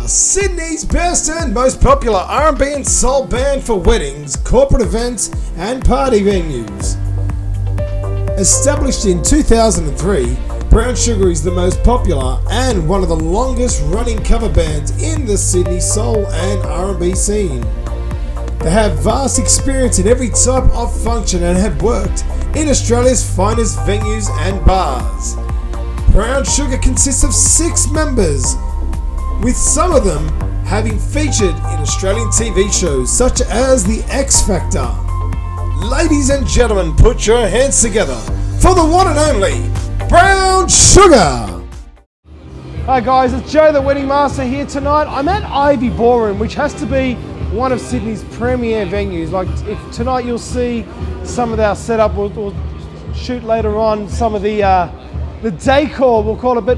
Sydney's best and most popular R&B and soul band for weddings, corporate events and party venues. Established in 2003, Brown Sugar is the most popular and one of the longest running cover bands in the Sydney soul and R&B scene. They have vast experience in every type of function and have worked in Australia's finest venues and bars. Brown Sugar consists of 6 members, with some of them having featured in Australian TV shows such as The X Factor. Ladies and gentlemen, put your hands together for the one and only Brown Sugar! Hi guys, it's Joe the Wedding Master here tonight. I'm at Ivy Ballroom, which has to be one of Sydney's premier venues. Like if tonight you'll see some of our setup, we'll shoot later on some of the decor, we'll call it. But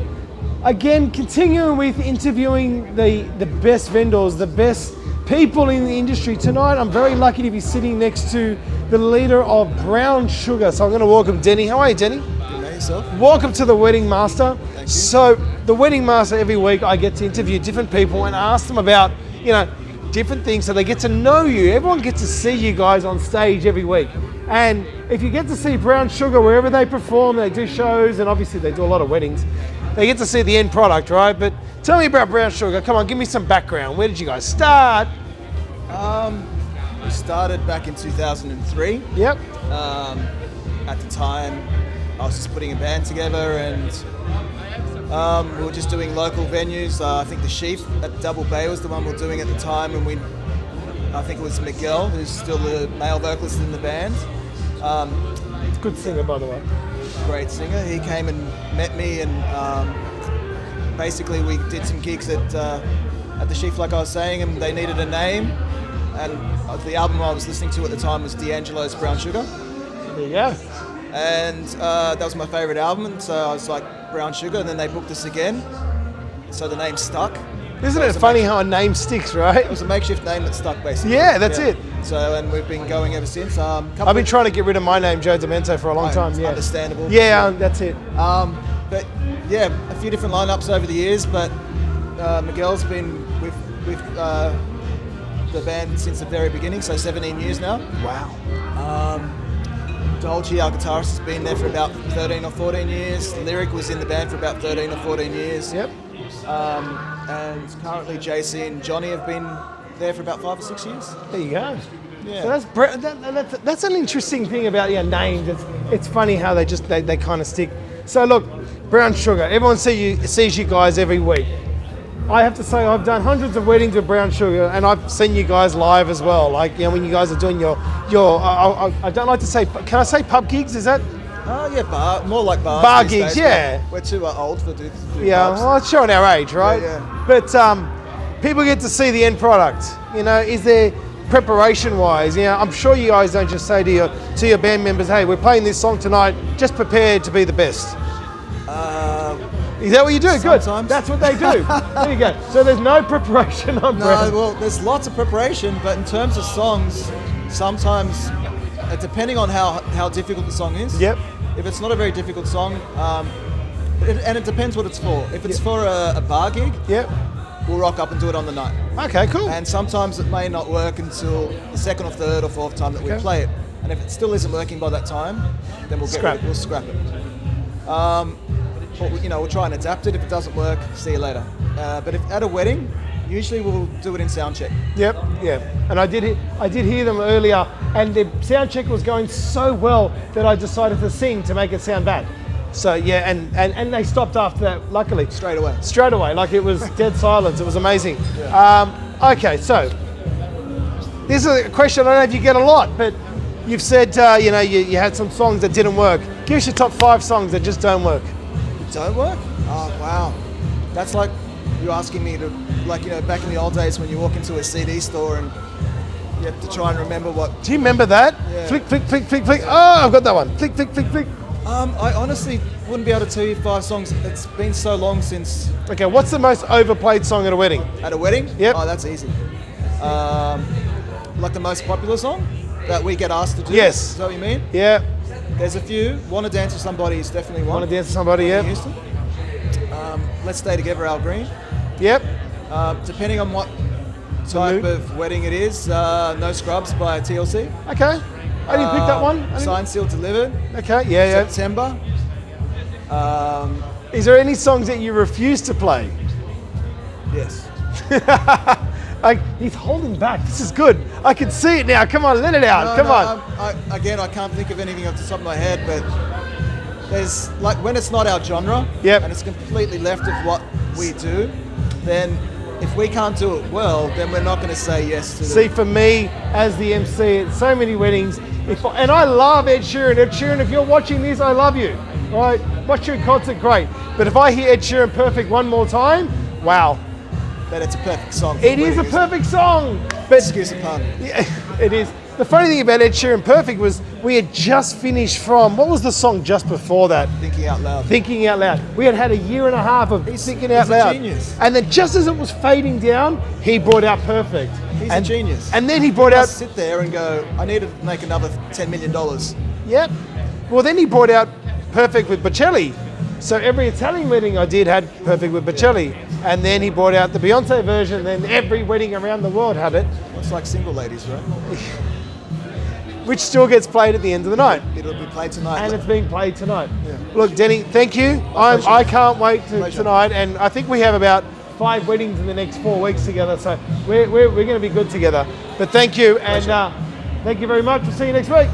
again, continuing with interviewing the best vendors, the best people in the industry. Tonight, I'm very lucky to be sitting next to the leader of Brown Sugar. So I'm going to welcome Denny. How are you, Denny? Good, mate, yourself? Welcome to the Wedding Master. Thank you. So the Wedding Master, every week I get to interview different people and ask them about, different things so they get to know you. Everyone gets to see you guys on stage every week. And if you get to see Brown Sugar wherever they perform, they do shows, and obviously they do a lot of weddings, they get to see the end product, right? But tell me about Brown Sugar. Come on, give me some background. Where did you guys start? We started back in 2003. Yep. At the time, I was just putting a band together, and we were just doing local venues. I think the Sheaf at Double Bay was the one we were doing at the time, and I think it was Miguel, who's still the male vocalist in the band. Good singer, by the way. Great singer. He came and met me, and basically we did some gigs at the Sheaf, like I was saying, and they needed a name. And the album I was listening to at the time was D'Angelo's Brown Sugar. There you go. And that was my favourite album, and so I was like, Brown Sugar, and then they booked us again. So the name stuck. Isn't it funny how a name sticks, right? It was a makeshift name that stuck, basically. Yeah, that's it. So, and we've been going ever since. I've been trying to get rid of my name, Joe Dimento, for a long time. Yeah, understandable. Yeah, that's it. But yeah, a few different lineups over the years. But Miguel's been with the band since the very beginning, so 17 years now. Wow. Dolce, our guitarist, has been there for about 13 or 14 years. Lyric was in the band for about 13 or 14 years. Yep. And currently JC and Johnny have been there for about 5 or 6 years. There you go. Yeah. So that's an interesting thing about your names. It's funny how they kind of stick. So look, Brown Sugar. Everyone sees you guys every week. I have to say I've done hundreds of weddings with Brown Sugar, and I've seen you guys live as well. Like when you guys are doing your I don't like to say. Can I say pub gigs? Is that? More like bars. Bar these gigs, days. yeah. We're too old for do Yeah, pubs. well, it's showing our age, right? Yeah. But people get to see the end product. Is there preparation-wise? I'm sure you guys don't just say to your band members, "Hey, we're playing this song tonight. Just prepare to be the best." Is that what you do? Sometimes. Good. That's what they do. There you go. So there's no preparation on Brown. No, well, there's lots of preparation, but in terms of songs, sometimes, depending on how difficult the song is. Yep. If it's not a very difficult song, and it depends what it's for. If it's for a bar gig, Yep. we'll rock up and do it on the night. Okay, cool. And sometimes it may not work until the second or third or fourth time that we play it. And if it still isn't working by that time, then we'll scrap it. But, we'll try and adapt it. If it doesn't work, see you later. But if at a wedding, usually we'll do it in sound check. Yep, yeah. And I did hear them earlier, and the sound check was going so well that I decided to sing to make it sound bad. So yeah, and they stopped after that, luckily. Straight away. Like it was dead silence. It was amazing. Yeah. Okay, so this is a question I don't know if you get a lot, but you've said you had some songs that didn't work. Give us your top 5 songs that just don't work. Don't work? Oh, wow. That's like you asking me to, back in the old days when you walk into a CD store and you have to try and remember what... Do you remember that? Yeah. Flick, flick, flick, flick, flick. Oh, I've got that one. Flick, flick, flick, flick. I honestly wouldn't be able to tell you 5 songs. It's been so long since... Okay, what's the most overplayed song at a wedding? At a wedding? Yep. Oh, that's easy. Like the most popular song that we get asked to do? Yes. Is that what you mean? Yeah. There's a few. Wanna Dance with Somebody is definitely one. Want to dance with somebody? Yep. Houston. Let's Stay Together, Al Green. Yep. Depending on what type of wedding it is, No Scrubs by TLC. Okay. I didn't pick that one. Signed, Sealed, Delivered. Okay, yeah. September. Is there any songs that you refuse to play? Yes. He's holding back. This is good. I can see it now. Come on, let it out. Come on. I can't think of anything off the top of my head, but there's like when it's not our genre, Yep. and it's completely left of what we do, then if we can't do it well, then we're not going to say yes to See, for me, as the MC at so many weddings, and I love Ed Sheeran. Ed Sheeran, if you're watching this, I love you. All right, watch your concert, great. But if I hear Ed Sheeran Perfect one more time, wow. That it's a perfect song. It is a perfect song. But Excuse the pun. yeah, it is. The funny thing about Ed Sheeran Perfect was we had just finished from, what was the song just before that? Thinking Out Loud. Thinking Out Loud. We had a year and a half of Thinking Out he's Loud. a genius. And then just as it was fading down, he brought out Perfect. He's a genius. And then he brought I out, sit there and go, I need to make another $10 million. yep. Well, then he brought out Perfect with Bocelli. So every Italian wedding I did had Perfect with Bocelli. And then he brought out the Beyonce version, then every wedding around the world had it. It's like Single Ladies, right? Which still gets played at the end of the night. It'll be played tonight. And it's being played tonight. Yeah. Look, Denny, thank you. pleasure. I can't wait to Pleasure. tonight, and I think we have about 5 weddings in the next 4 weeks together, so we're going to be good together. But thank you, and thank you very much. We'll see you next week.